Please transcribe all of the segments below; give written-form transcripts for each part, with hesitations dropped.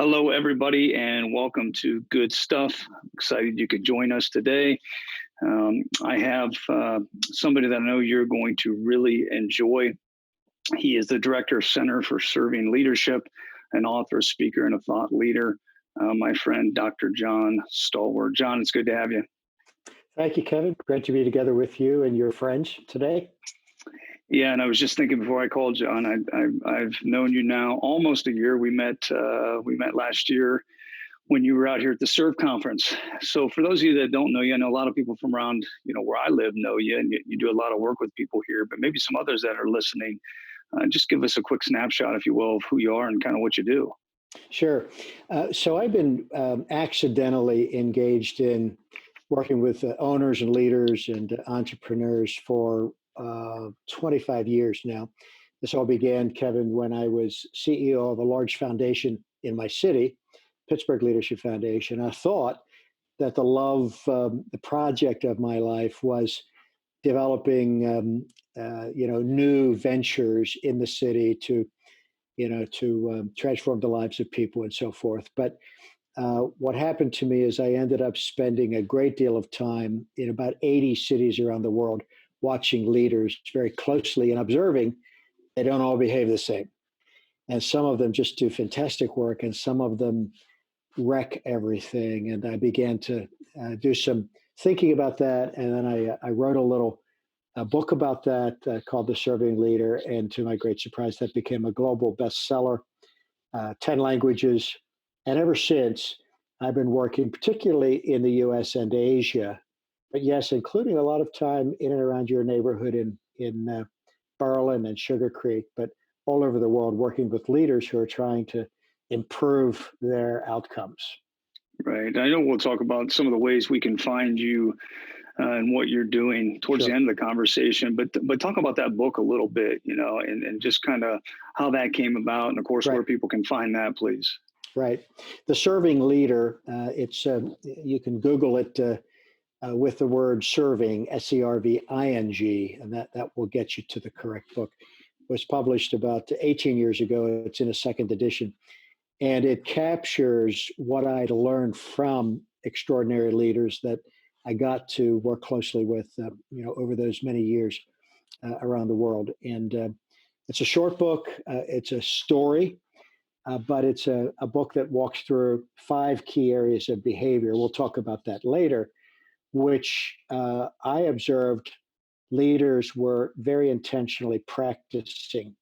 Hello, everybody, and welcome to Good Stuff. I'm excited you could join us today. I have somebody that I know you're going to really enjoy. He is the director of Center for Serving Leadership, an author, speaker, and a thought leader. My friend, Dr. John Stahl Wert. John, it's good to have you. Thank you, Kevin. Great to be together with you and your friends today. Yeah, and I was just thinking before I called John. I've known you now almost a year. We met last year when you were out here at the Serve conference. So for those of you that don't know you, I know a lot of people from around, where I live know you, and you do a lot of work with people here, but maybe some others that are listening, just give us a quick snapshot, if you will, of who you are and kind of what you do. Sure. So I've been accidentally engaged in working with owners and leaders and entrepreneurs for 25 years now. This all began, Kevin, when I was CEO of a large foundation in my city, Pittsburgh Leadership Foundation. I thought that the project of my life was developing, new ventures in the city to transform the lives of people and so forth. But what happened to me is I ended up spending a great deal of time in about 80 cities around the world, watching leaders very closely and observing they don't all behave the same. And some of them just do fantastic work, and some of them wreck everything. And I began to do some thinking about that. And then I wrote a book about that called The Serving Leader. And to my great surprise, that became a global bestseller, 10 languages. And ever since, I've been working particularly in the US and Asia, but yes, including a lot of time in and around your neighborhood in Berlin and Sugar Creek, but all over the world, working with leaders who are trying to improve their outcomes. Right. I know we'll talk about some of the ways we can find you and what you're doing towards the Sure. end of the conversation, but talk about that book a little bit, and just kind of how that came about, and of course Right. where people can find that, please. Right. The Serving Leader, it's you can Google it with the word serving, serving, and that will get you to the correct book. It was published about 18 years ago. It's in a second edition, and it captures what I'd learned from extraordinary leaders that I got to work closely with, over those many years around the world. And it's a short book. It's a story, but it's a book that walks through 5 key areas of behavior. We'll talk about that later, which I observed leaders were very intentionally practicing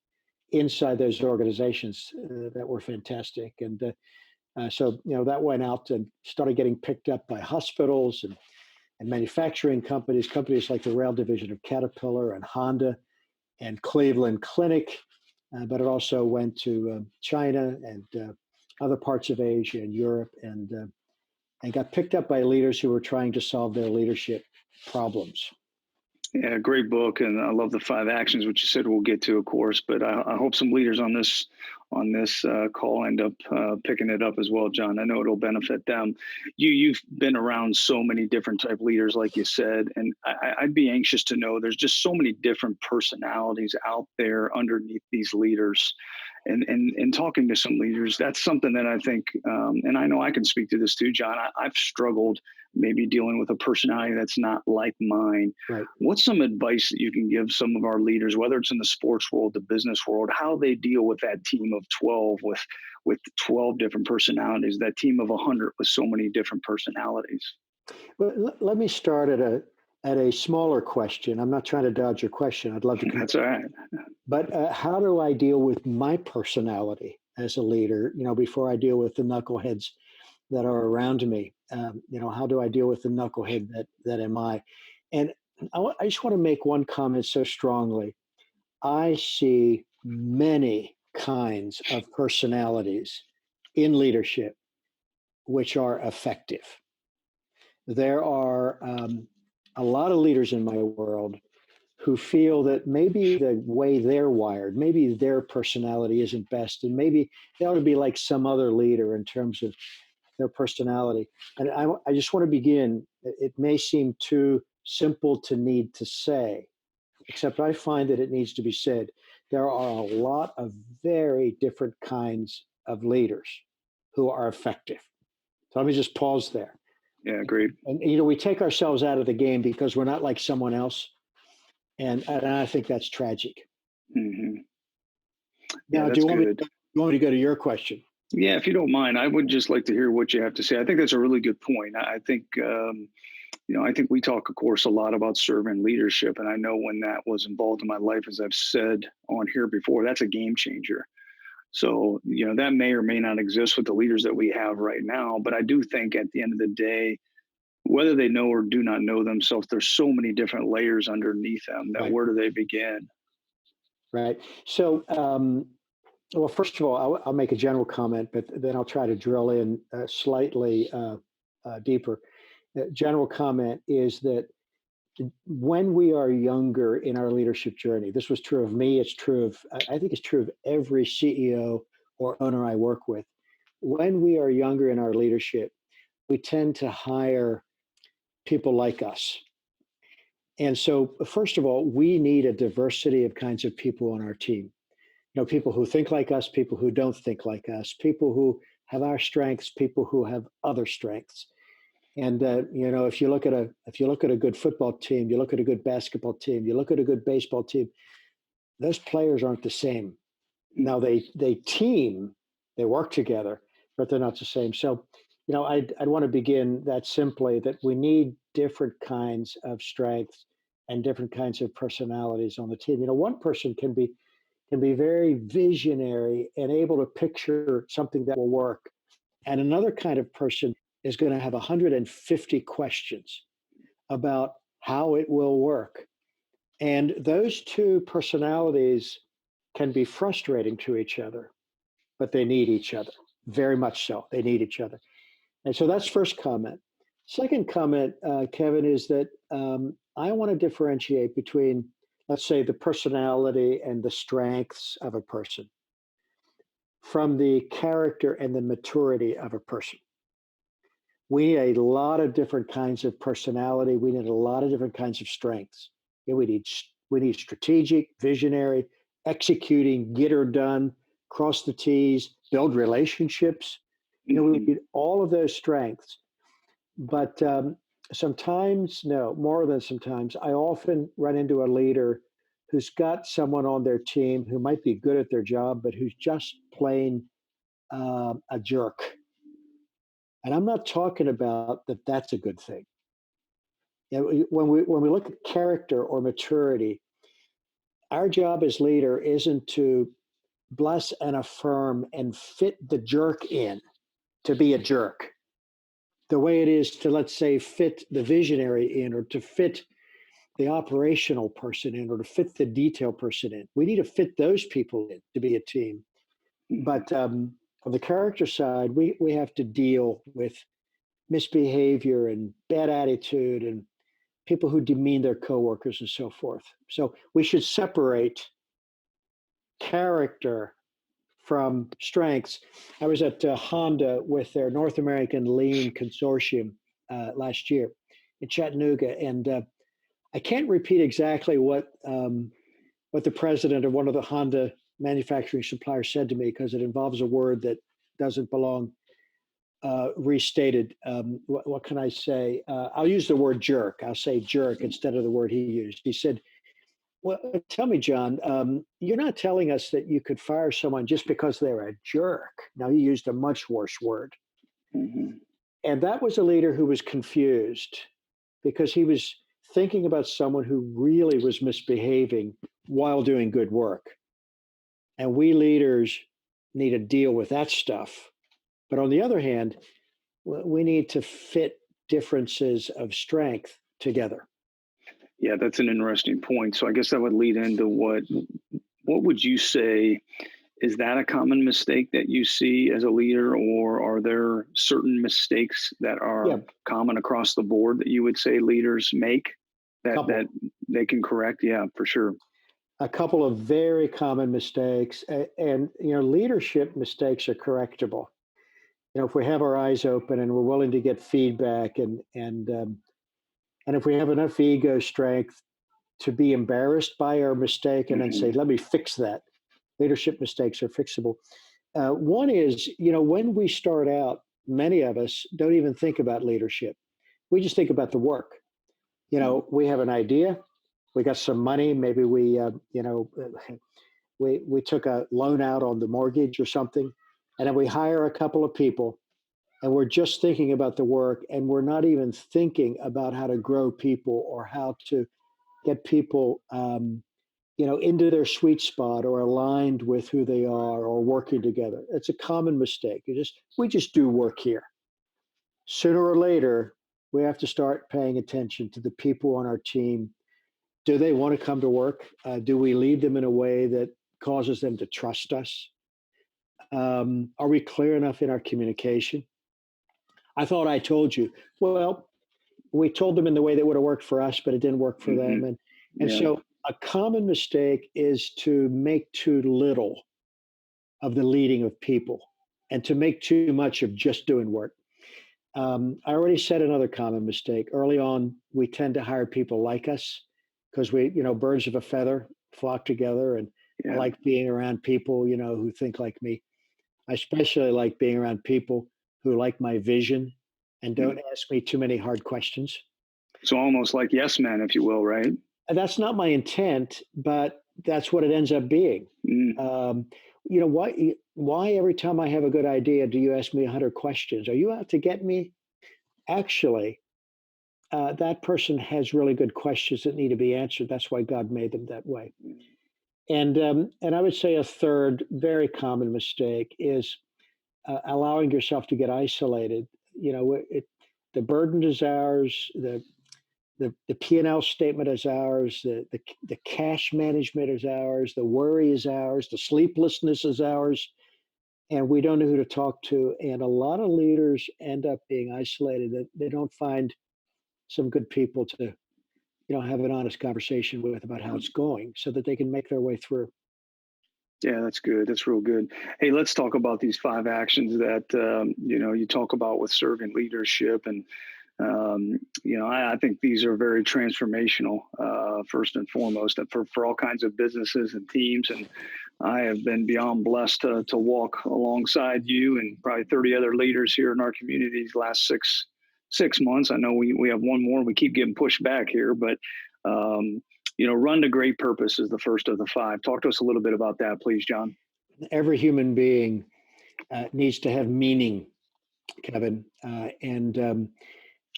inside those organizations that were fantastic. And so, that went out and started getting picked up by hospitals and manufacturing companies like the rail division of Caterpillar and Honda and Cleveland Clinic. But it also went to China and other parts of Asia and Europe, and got picked up by leaders who were trying to solve their leadership problems. Yeah, great book, and I love the 5 actions, which you said we'll get to, of course. But I hope some leaders on this call end up picking it up as well, John. I know it'll benefit them. You've been around so many different type leaders, like you said, and I'd be anxious to know. There's just so many different personalities out there underneath these leaders. And talking to some leaders, that's something that I think, and I know I can speak to this too, John. I've struggled maybe dealing with a personality that's not like mine. Right. What's some advice that you can give some of our leaders, whether it's in the sports world, the business world, how they deal with that team of 12 with 12 different personalities, that team of 100 with so many different personalities? Well, let me start at a smaller question. I'm not trying to dodge your question. I'd love to come. That's all right. But how do I deal with my personality as a leader? Before I deal with the knuckleheads that are around me. How do I deal with the knucklehead that am I? And I just want to make one comment so strongly. I see many kinds of personalities in leadership which are effective. There are a lot of leaders in my world who feel that maybe the way they're wired, maybe their personality isn't best, and maybe they ought to be like some other leader in terms of their personality. And I just want to begin. It may seem too simple to need to say, except I find that it needs to be said. There are a lot of very different kinds of leaders. who are effective. So let me just pause there. Yeah, great. And we take ourselves out of the game because we're not like someone else, and I think that's tragic. Hmm. Yeah, Now, do that's you want me? good. You want me to go to your question? Yeah, if you don't mind, I would just like to hear what you have to say. I think that's a really good point. I think, I think we talk, of course, a lot about servant leadership. And I know when that was involved in my life, as I've said on here before, that's a game changer. So, that may or may not exist with the leaders that we have right now. But I do think at the end of the day, whether they know or do not know themselves, there's so many different layers underneath them that Right. where do they begin? Right. So, well, first of all, I'll make a general comment, but then I'll try to drill in slightly deeper. The general comment is that when we are younger in our leadership journey, this was true of me, it's true of, I think it's true of every CEO or owner I work with. When we are younger in our leadership, we tend to hire people like us. And so, first of all, we need a diversity of kinds of people on our team. People who think like us, people who don't think like us, people who have our strengths, people who have other strengths. And if you look at a good football team, you look at a good basketball team, you look at a good baseball team, those players aren't the same. Now they team, they work together, but they're not the same. So, I'd want to begin that simply, that we need different kinds of strengths and different kinds of personalities on the team. One person can be very visionary and able to picture something that will work. And another kind of person is going to have 150 questions about how it will work. And those two personalities can be frustrating to each other, but they need each other. Very much so. They need each other. And so that's first comment. Second comment, Kevin, is that I want to differentiate between, let's say, the personality and the strengths of a person from the character and the maturity of a person. We need a lot of different kinds of personality. We need a lot of different kinds of strengths. We need strategic, visionary, executing, get her done, cross the T's, build relationships. We need all of those strengths. But sometimes, no, more than sometimes, I often run into a leader who's got someone on their team who might be good at their job, but who's just plain a jerk. And I'm not talking about that that's a good thing. When we look at character or maturity, our job as leader isn't to bless and affirm and fit the jerk in to be a jerk, the way it is to, let's say, fit the visionary in, or to fit the operational person in, or to fit the detail person in. We need to fit those people in to be a team. But on the character side, we have to deal with misbehavior and bad attitude and people who demean their coworkers and so forth. So we should separate character from strengths. I was at Honda with their North American Lean Consortium last year in Chattanooga, and I can't repeat exactly what the president of one of the Honda manufacturing suppliers said to me, because it involves a word that doesn't belong restated. What can I say? I'll use the word jerk. I'll say jerk instead of the word he used. He said, "Well, tell me, John, you're not telling us that you could fire someone just because they're a jerk." Now, he used a much worse word. Mm-hmm. And that was a leader who was confused because he was thinking about someone who really was misbehaving while doing good work. And we leaders need to deal with that stuff. But on the other hand, we need to fit differences of strength together. Yeah, that's an interesting point. So I guess that would lead into what would you say, is that a common mistake that you see as a leader, or are there certain mistakes that are common across the board that you would say leaders make that they can correct? Yeah, for sure. A couple of very common mistakes, and leadership mistakes are correctable. If we have our eyes open and we're willing to get feedback, and if we have enough ego strength to be embarrassed by our mistake and then say, "Let me fix that." Leadership mistakes are fixable. One is, when we start out, many of us don't even think about leadership. We just think about the work. We have an idea, we got some money, maybe we took a loan out on the mortgage or something, and then we hire a couple of people, and we're just thinking about the work, and we're not even thinking about how to grow people or how to get people into their sweet spot or aligned with who they are or working together. It's a common mistake. We just do work here. Sooner or later, we have to start paying attention to the people on our team. Do they want to come to work? Do we lead them in a way that causes them to trust us? Are we clear enough in our communication? I thought I told you. Well, we told them in the way that would have worked for us, but it didn't work for them. And Yeah. so a common mistake is to make too little of the leading of people and to make too much of just doing work. I already said another common mistake. Early on, we tend to hire people like us because birds of a feather flock together. And I Yeah. like being around people, who think like me. I especially like being around people who like my vision and Mm. don't ask me too many hard questions. So almost like yes men, if you will, right? And that's not my intent, but that's what it ends up being. Mm. Um, why every time I have a good idea do you ask me 100 questions? Are you out to get me? Actually, that person has really good questions that need to be answered. That's why God made them that way. And I would say a third very common mistake is allowing yourself to get isolated. The burden is ours. The P&L statement is ours. The cash management is ours. The worry is ours. The sleeplessness is ours. And we don't know who to talk to. And a lot of leaders end up being isolated. They don't find some good people to, have an honest conversation with about how it's going so that they can make their way through. Yeah, that's good. That's real good. Hey, let's talk about these five actions that you talk about with servant leadership, and I think these are very transformational. First and foremost, for all kinds of businesses and teams, and I have been beyond blessed to walk alongside you and probably 30 other leaders here in our community these last six months. I know we have one more. We keep getting pushed back here, but run to great purpose is the first of the five. Talk to us a little bit about that, please, John. Every human being needs to have meaning, Kevin, and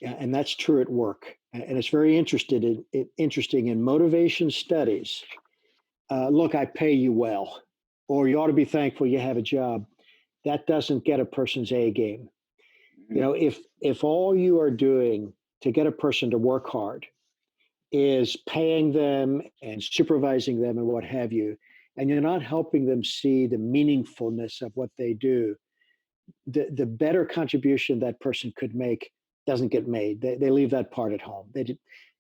that's true at work. And it's very interesting in motivation studies. Look, I pay you well, or you ought to be thankful you have a job. That doesn't get a person's A game. If all you are doing to get a person to work hard is paying them and supervising them and what have you, and you're not helping them see the meaningfulness of what they do, the better contribution that person could make doesn't get made. They leave that part at home.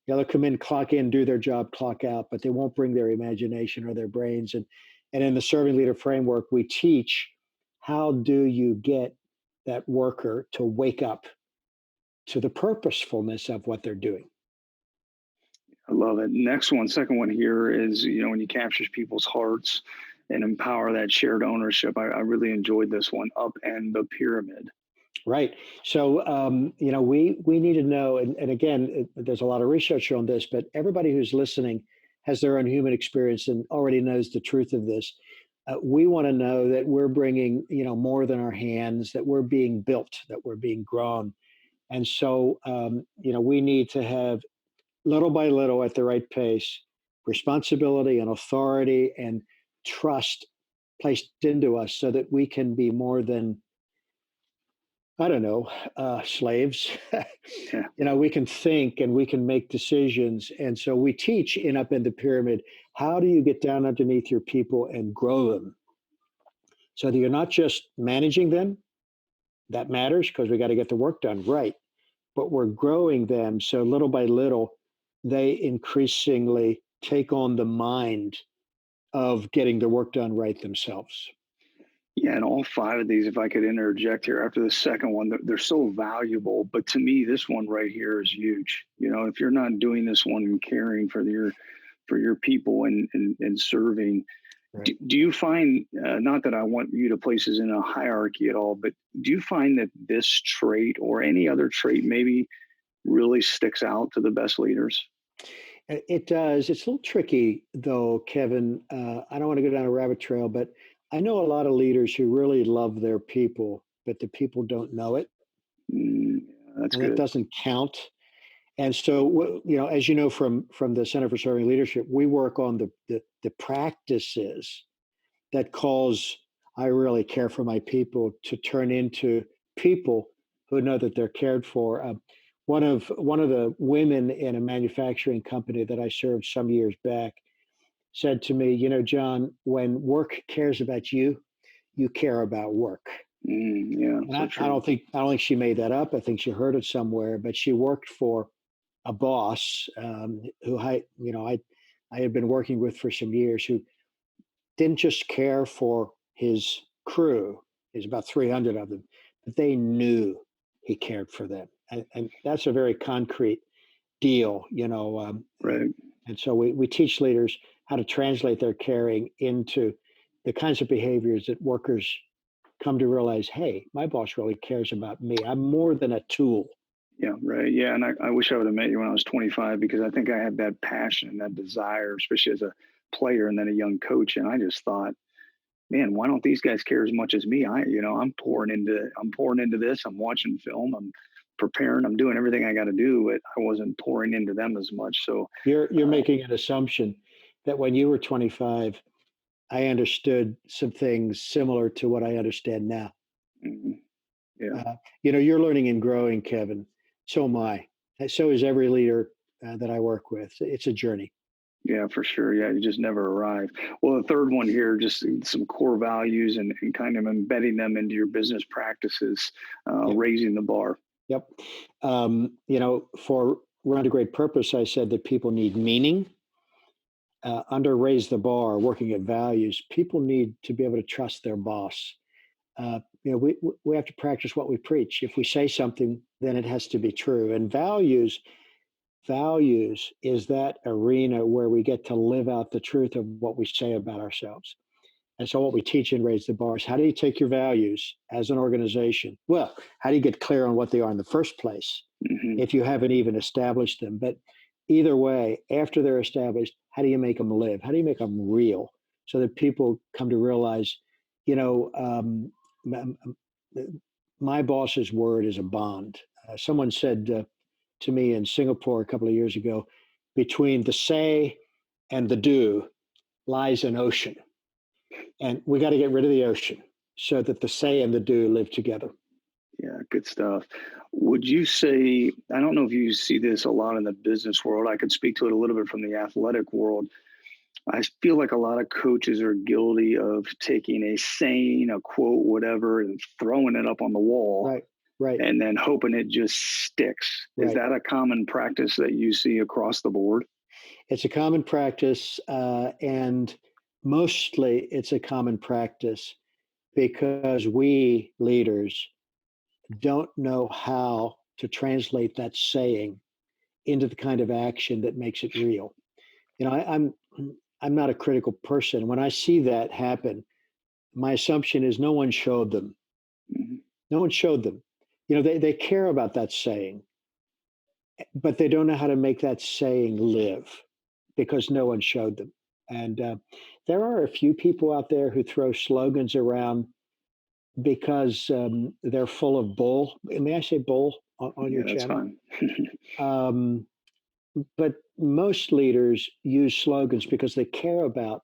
They'll come in, clock in, do their job, clock out, but they won't bring their imagination or their brains. And in the servant leader framework, we teach how do you get that worker to wake up to the purposefulness of what they're doing. I love it. Next one, second one here is, when you capture people's hearts and empower that shared ownership. I really enjoyed this one, up and the pyramid. Right. So, we need to know, and again, there's a lot of research on this, but everybody who's listening has their own human experience and already knows the truth of this. We want to know that we're bringing, more than our hands, that we're being built, that we're being grown. And so, we need to have little by little at the right pace, responsibility and authority and trust placed into us so that we can be more than, I don't know, slaves. Yeah. We can think and we can make decisions. And so we teach in Up in the Pyramid, how do you get down underneath your people and grow them so that you're not just managing them? That matters because we got to get the work done right. But we're growing them so little by little, they increasingly take on the mind of getting the work done right themselves. Yeah, and all five of these, if I could interject here after the second one, they're so valuable. But to me, this one right here is huge. If you're not doing this one and caring for your people and serving, right. Do you find, not that I want you to place us in a hierarchy at all, but do you find that this trait or any other trait maybe really sticks out to the best leaders? It does. It's a little tricky, though, Kevin. I don't want to go down a rabbit trail, but I know a lot of leaders who really love their people, but the people don't know it, Yeah, that's and that good. doesn't count. And so, as you know from the Center for Serving Leadership, we work on the practices that cause I really care for my people to turn into people who know that they're cared for. One of the women in a manufacturing company that I served some years back said to me, John, when work cares about you, you care about work. Yeah, And so true. I don't think she made that up. I think she heard it somewhere. But she worked for a boss who I had been working with for some years, who didn't just care for his crew. There's about 300 of them, but they knew he cared for them, and that's a very concrete deal, Right. and so we teach leaders how to translate their caring into the kinds of behaviors that workers come to realize, hey, my boss really cares about me. I'm more than a tool. Yeah, right. Yeah, and I wish I would have met you when I was 25 because I think I had that passion and that desire, especially as a player and then a young coach. And I just thought, man, why don't these guys care as much as me? I'm pouring into this. I'm watching film. I'm preparing. I'm doing everything I got to do, but I wasn't pouring into them as much. So, You're uh, making an assumption that when you were 25, I understood some things similar to what I understand now. mhm, yeah, You're learning and growing, Kevin. So am I. And so is every leader that I work with. It's a journey. yeah, for sure. Yeah, you just never arrive. Well, the third one here, just some core values and kind of embedding them into your business practices, Yep. raising the bar. Yep. For Run to Great Purpose, I said that people need meaning. Under Raise the Bar, working at values, people need to be able to trust their boss. We have to practice what we preach. If we say something, then it has to be true. And values is that arena where we get to live out the truth of what we say about ourselves. And so, what we teach in Raise the Bar is how do you take your values as an organization? Well, how do you get clear on what they are in the first place Hmm. if you haven't even established them? But either way, after they're established, how do you make them live? How do you make them real so that people come to realize, you know, m- my boss's word is a bond. Someone said to me in Singapore a couple of years ago, between the say and the do lies an ocean. And we got to get rid of the ocean so that the say and the do live together. Yeah, good stuff. Would you say, I don't know if you see this a lot in the business world. I could speak to it a little bit from the athletic world. I feel like a lot of coaches are guilty of taking a saying, a quote, whatever, and throwing it up on the wall Right, right, and then hoping it just sticks. Is right. that a common practice that you see across the board? It's a common practice, and mostly it's a common practice because we leaders don't know how to translate that saying into the kind of action that makes it real. I'm not a critical person. When I see that happen, my assumption is no one showed them. Mhm. No one showed them. They care about that saying, but they don't know how to make that saying live because no one showed them. And there are a few people out there who throw slogans around because they're full of bull. May I say bull on Yeah, your that's channel? fine. Um, but most leaders use slogans because they care about,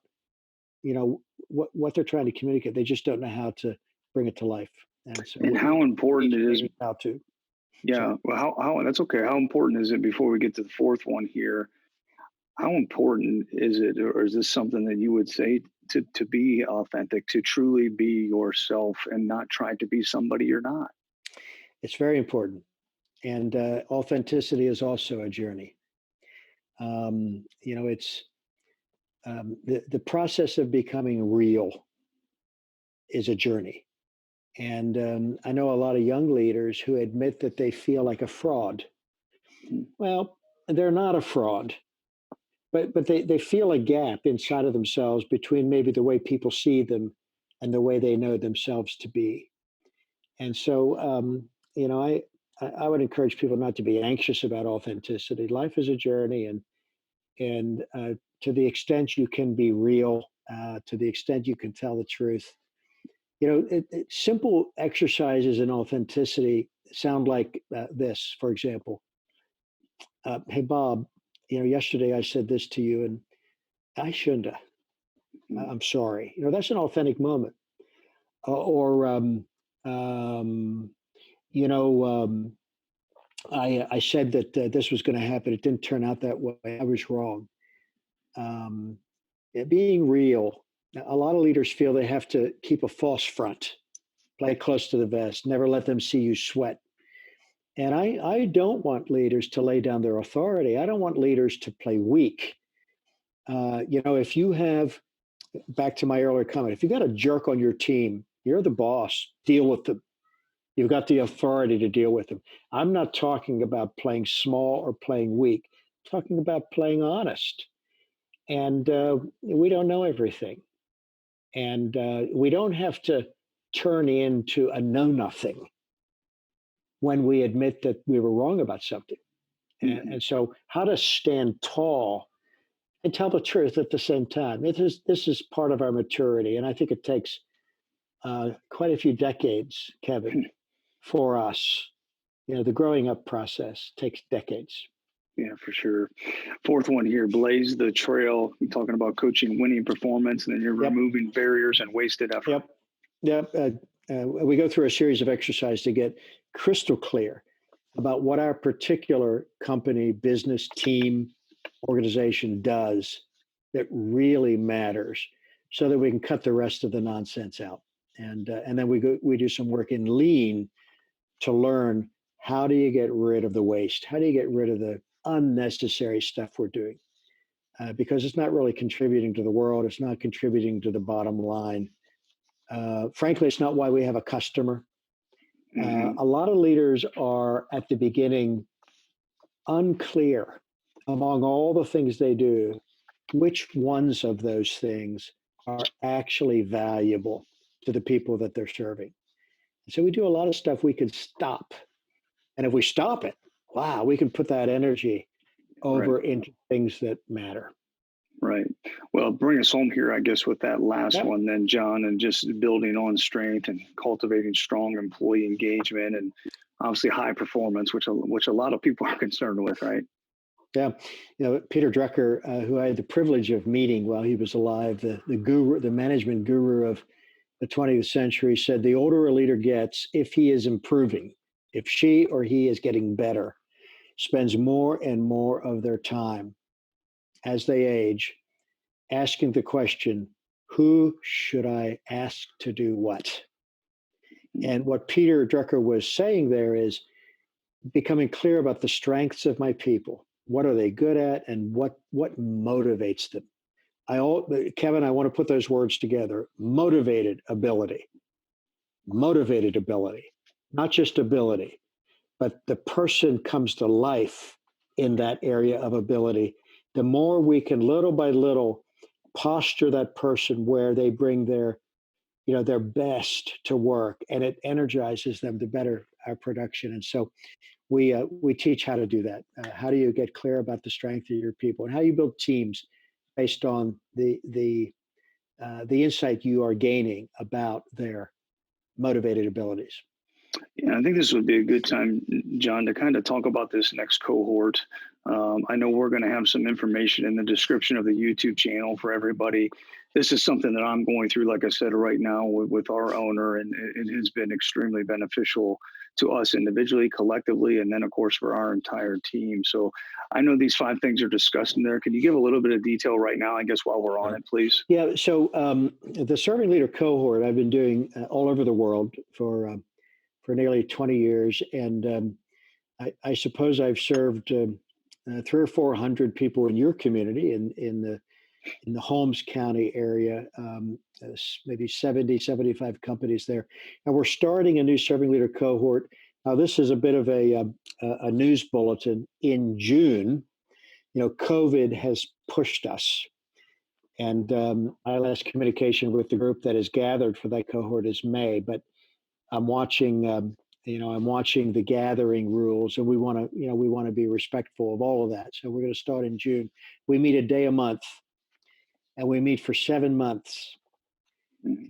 what they're trying to communicate. They just don't know how to bring it to life. And so And we how important teach it is. leaders how to. Yeah, Sorry. well, how that's okay. How important is it before we get to the fourth one here? How important is it, or is this something that you would say to be authentic, to truly be yourself and not try to be somebody you're not? It's very important. And authenticity is also a journey. It's the process of becoming real is a journey. And I know a lot of young leaders who admit that they feel like a fraud. Mhm. Well, they're not a fraud, but they feel a gap inside of themselves between maybe the way people see them and the way they know themselves to be. And so, you know, I would encourage people not to be anxious about authenticity. Life is a journey, and to the extent you can be real, to the extent you can tell the truth, you know, simple exercises in authenticity sound like this. For example, hey Bob, you know, yesterday I said this to you, and I shouldn't have. Mm. I'm sorry. You know, that's an authentic moment. Or um, you know, I said that this was going to happen. It didn't turn out that way. I was wrong. Um, Being real. A lot of leaders feel they have to keep a false front, play close to the vest, never let them see you sweat. And I don't want leaders to lay down their authority. I don't want leaders to play weak. You know, if you have, back to my earlier comment, if you got a jerk on your team, you're the boss, deal with them. You've got the authority to deal with them. I'm not talking about playing small or playing weak. I'm talking about playing honest. And we don't know everything. And we don't have to turn into a know nothing when we admit that we were wrong about something. Mhm. And so, how to stand tall and tell the truth at the same time. This is part of our maturity. And I think it takes quite a few decades, Kevin, for us. You know, the growing up process takes decades. Yeah, for sure. Fourth one here, blaze the trail. You're talking about coaching winning performance, and then you're Yep. removing barriers and wasted effort. Yep. Yep. We go through a series of exercises to get crystal clear about what our particular company, business, team, organization does that really matters, so that we can cut the rest of the nonsense out. And then we do some work in lean to learn, how do you get rid of the waste? How do you get rid of the unnecessary stuff we're doing? Because it's not really contributing to the world. It's not contributing to the bottom line. Frankly, it's not why we have a customer. Hmm. A lot of leaders are at the beginning unclear among all the things they do, which ones of those things are actually valuable to the people that they're serving. So we do a lot of stuff we could stop. And if we stop it, wow, we can put that energy Right. over into things that matter. Right. Well, bring us home here, I guess, with that last Yep. one, then, John, and just building on strength and cultivating strong employee engagement and obviously high performance, which a lot of people are concerned with, right? Yeah. You know, Peter Drucker, who I had the privilege of meeting while he was alive, the guru, the management guru of the 20th century, said the older a leader gets, if he is improving, if she or he is getting better, spends more and more of their time as they age asking the question, who should I ask to do what? And what Peter Drucker was saying there is becoming clear about the strengths of my people. What are they good at, and what motivates them? Kevin, I want to put those words together. Motivated ability, not just ability, but the person comes to life in that area of ability. The more we can little by little posture that person where they bring their best to work, and it energizes them, the better our production. And so we teach how to do that. How do you get clear about the strength of your people, and how you build teams based on the insight you are gaining about their motivated abilities. Yeah, I think this would be a good time, John, to kind of talk about this next cohort. I know we're going to have some information in the description of the YouTube channel for everybody. This is something that I'm going through, like I said, right now with our owner, and it has been extremely beneficial to us individually, collectively, and then, of course, for our entire team. So I know these 5 things are discussed in there. Can you give a little bit of detail right now, I guess, while we're on Sure. it, please? Yeah. So the serving leader cohort I've been doing all over the world for nearly 20 years, and I suppose I've served 300 or 400 people in your community in the Holmes County area, maybe 70, 75 companies there. And we're starting a new serving leader cohort. Now, this is a bit of a news bulletin. In June, COVID has pushed us. And my last communication with the group that is gathered for that cohort is May, but I'm watching, I'm watching the gathering rules, and we want to be respectful of all of that. So we're going to start in June. We meet a day a month, and we meet for 7 months.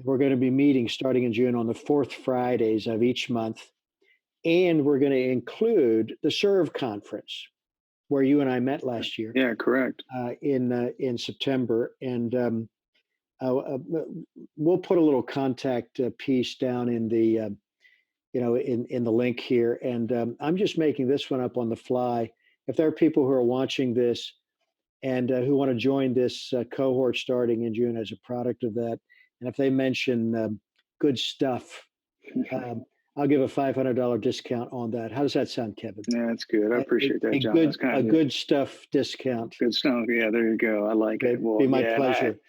We're going to be meeting starting in June on the fourth Fridays of each month. And we're going to include the Serve Conference, where you and I met last year. Yeah, correct. In September. And we'll put a little contact piece down in the, in the link here. And I'm just making this one up on the fly. If there are people who are watching this and who want to join this cohort starting in June as a product of that, and if they mention good stuff, I'll give a $500 discount on that. How does that sound, Kevin? Yeah, that's good. I appreciate that, John. That's kind of a good stuff discount. Good stuff. Yeah, there you go. I like it. Well, be my pleasure.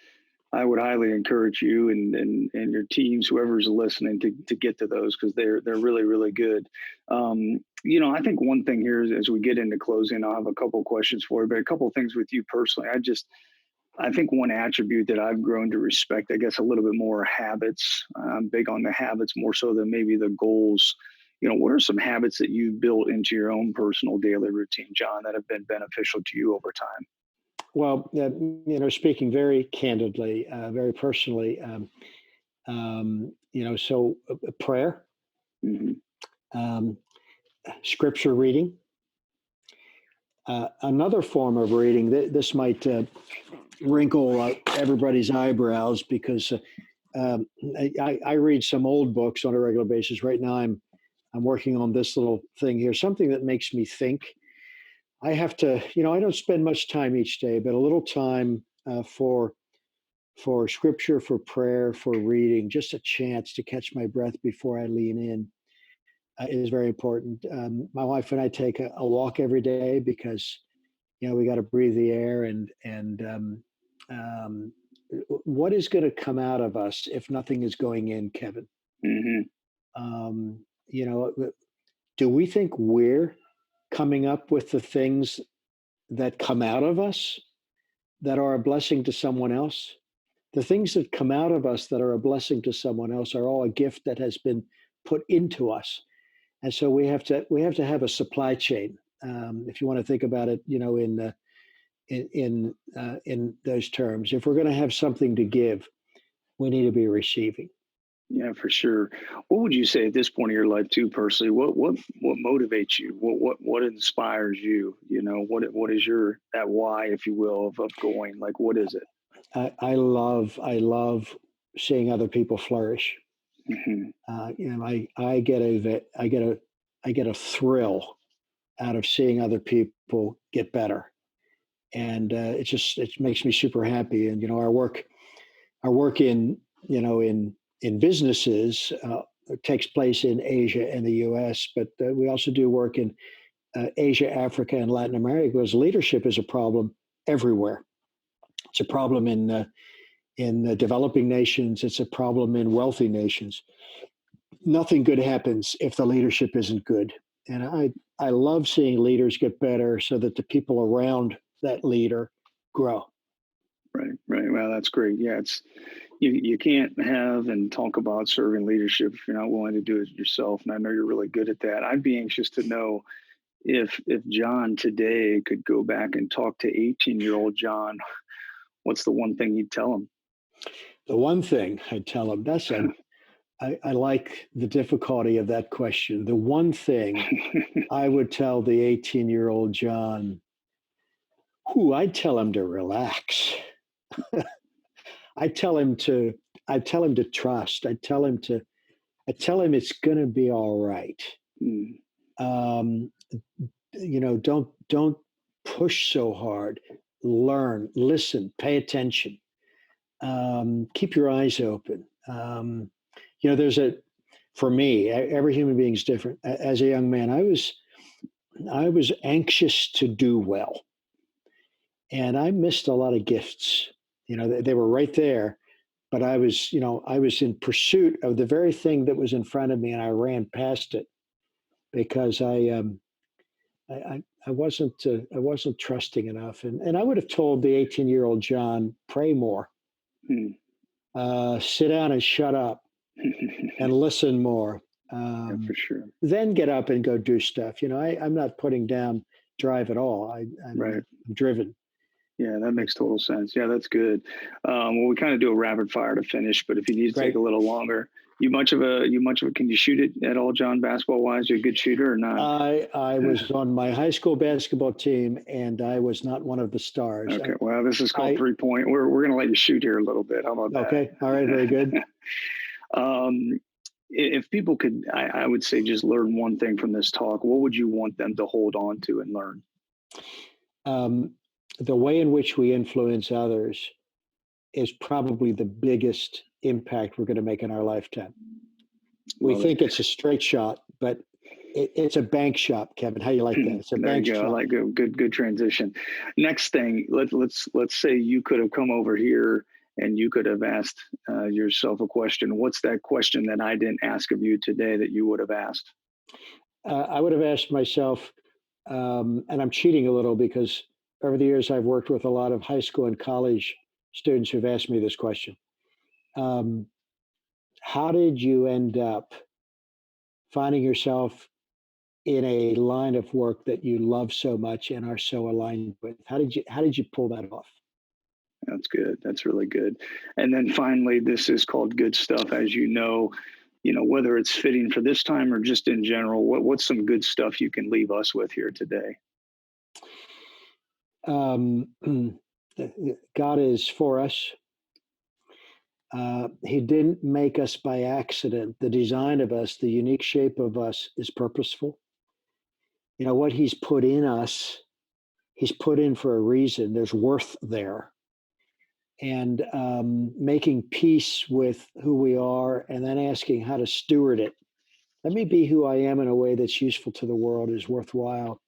I would highly encourage you and your teams, whoever's listening, to get to those, because they're really, really good. I think one thing here is, as we get into closing, I'll have a couple of questions for you, but a couple of things with you personally. I think one attribute that I've grown to respect, I guess, a little bit more, habits. I'm big on the habits more so than maybe the goals. What are some habits that you've built into your own personal daily routine, John, that have been beneficial to you over time? Well, speaking very candidly, very personally, prayer, scripture reading, another form of reading. This might wrinkle everybody's eyebrows, because I read some old books on a regular basis. Right now, I'm working on this little thing here, something that makes me think. I have to, I don't spend much time each day, but a little time for scripture, for prayer, for reading, just a chance to catch my breath before I lean in is very important. My wife and I take a walk every day, because, we got to breathe the air, and what is going to come out of us if nothing is going in, Kevin? Mm-hmm. Do we think we're coming up with the things that come out of us that are a blessing to someone else? The things that come out of us that are a blessing to someone else are all a gift that has been put into us. And so we have to have a supply chain. If you want to think about it, in those terms, if we're going to have something to give, we need to be receiving. Yeah, for sure. What would you say at this point of your life, too, personally? What motivates you? What inspires you? What is that why, if you will, of going? Like, what is it? I love seeing other people flourish. Mm-hmm. I get a thrill out of seeing other people get better, and it makes me super happy. And our work in businesses takes place in Asia and the U.S., but we also do work in Asia, Africa, and Latin America, because leadership is a problem everywhere. It's a problem in the developing nations. It's a problem in wealthy nations. Nothing good happens if the leadership isn't good. And I love seeing leaders get better so that the people around that leader grow. Right. Well, that's great. Yeah, you can't have and talk about serving leadership if you're not willing to do it yourself. And I know you're really good at that. I'd be anxious to know if John today could go back and talk to 18-year-old John, what's the one thing you'd tell him? The one thing I'd tell him, I like the difficulty of that question. The one thing I would tell the 18-year-old John, I'd tell him to relax. I'd tell him to trust. I'd tell him it's going to be all right. Don't push so hard. Learn, listen, pay attention. Keep your eyes open. For me, every human being is different. As a young man, I was anxious to do well, and I missed a lot of gifts. They were right there, but I was in pursuit of the very thing that was in front of me, and I ran past it because I I wasn't trusting enough, and I would have told the 18-year-old John, pray more, Hmm. sit down and shut up, and listen more. Yeah, Um, for sure. then get up and go do stuff. I'm not putting down drive at all. Right. I'm driven. Yeah, that makes total sense. Yeah, that's good. Well, we kind of do a rapid fire to finish, but if you need to take Great. a little longer, can you shoot it at all, John, basketball wise? You a good shooter or not? I was on my high school basketball team, and I was not one of the stars. Okay. Well, this is called I 3 point. We're going to let you shoot here a little bit. How about okay. All right. Very good. that? um, if people could, I would say just learn one thing from this talk, what would you want them to hold on to and learn? Um, the way in which we influence others is probably the biggest impact we're going to make in our lifetime. We Love it. think it's a straight shot, but it's a bank shot, Kevin. How you like that? It's a There bank you go. I shot. like it. Good transition. Next thing, let's say you could have come over here and you could have asked yourself a question. What's that question that I didn't ask of you today that you would have asked? I would have asked myself, and I'm cheating a little because over the years I've worked with a lot of high school and college students who've asked me this question. Um, how did you end up finding yourself in a line of work that you love so much and are so aligned with? How did you pull that off? That's good. That's really good. And then finally, this is called good stuff, as whether it's fitting for this time or just in general, what's some good stuff you can leave us with here today? Um, God is for us. He didn't make us by accident. The design of us, the unique shape of us, is purposeful. What He's put in us, He's put in for a reason. There's worth there. And making peace with who we are and then asking how to steward it. Let me be who I am in a way that's useful to the world is worthwhile.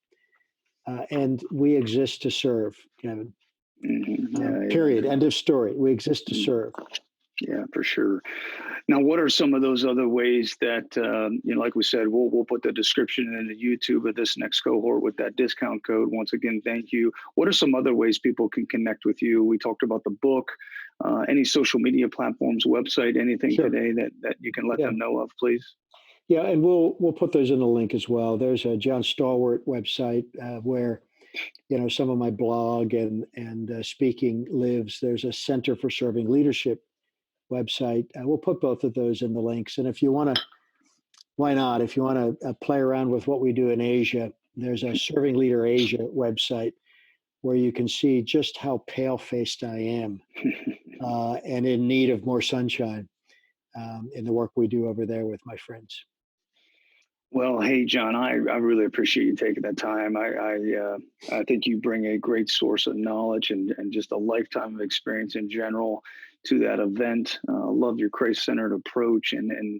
And we exist to serve, Kevin. Period. Yeah. End of story. We exist to serve. Yeah, for sure. Now, what are some of those other ways that, like we said, we'll put the description in the YouTube of this next cohort with that discount code. Once again, thank you. What are some other ways people can connect with you? We talked about the book, any social media platforms, website, anything Sure. today that you can let them know of, please. Yeah, and we'll put those in the link as well. There's a John Stahl Wert website where some of my blog and speaking lives. There's a Center for Serving Leadership website. We'll put both of those in the links. And if you want to, why not? If you want to play around with what we do in Asia, there's a Serving Leader Asia website where you can see just how pale-faced I am and in need of more sunshine in the work we do over there with my friends. Well, hey, John, I really appreciate you taking that time. I think you bring a great source of knowledge and just a lifetime of experience in general to that event. Love your Christ-centered approach. And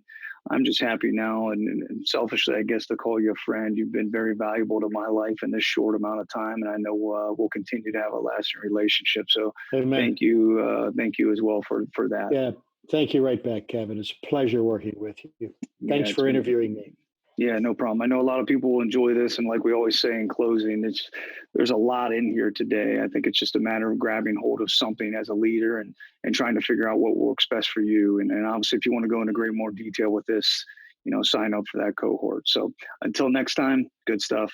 I'm just happy now and selfishly, I guess, to call you a friend. You've been very valuable to my life in this short amount of time. And I know we'll continue to have a lasting relationship. So Amen. Thank you. Thank you as well for that. Yeah. Thank you right back, Kevin. It's a pleasure working with you. Thanks for interviewing me. Yeah, no problem. I know a lot of people will enjoy this. And like we always say in closing, there's a lot in here today. I think it's just a matter of grabbing hold of something as a leader and trying to figure out what works best for you. And obviously, if you want to go into great more detail with this, sign up for that cohort. So until next time, good stuff.